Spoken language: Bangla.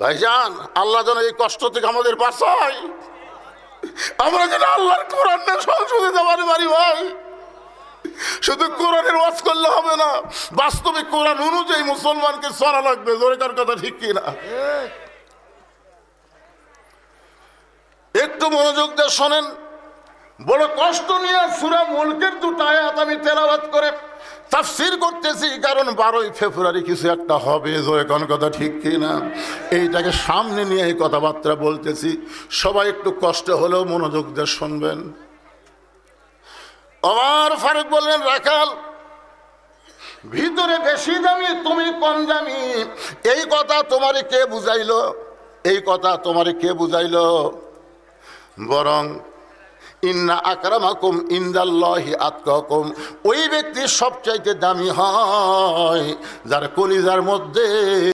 ভাইজান, আল্লাহ যেন এই কষ্ট থেকে আমাদের বাঁচায়, আমরা যেন আল্লাহর কোরআনের সংসদে যাবারে পারি। ভাই, শুধু কোরআনের ওয়াজ করলে হবে না, বাস্তবিক কোরআন অনুযায়ী মুসলমানকে চলা লাগবে। জোরেকার কথা ঠিক কিনা? একটু মনোযোগ দিয়ে শোনেন। বড় কষ্ট নিয়ে সূরা মুলকের দুটো আয়াত আমি তেলাওয়াত করে তাফসীর করতেছি, কারণ 12ই ফেব্রুয়ারি কিছু একটা হবে। জোরেকার কথা ঠিক কিনা? এইটাকে সামনে নিয়ে এই কথাবার্তা বলতেছি। সবাই একটু কষ্ট হলেও মনোযোগ দিয়ে শুনবেন। ওমর ফারুক বললেন, রাখাল, ভিতরে বেশি দামি, তুমি কম দামি। এই কথা তোমারে কে বুঝাইলো? এই কথা তোমারে কে বুঝাইলো? বরং ইন্না আকরামাকুম ইনদাল্লাহি আতকাকুম, ওই ব্যক্তি সবচাইতে দামি হয় যার কলিজার মধ্যে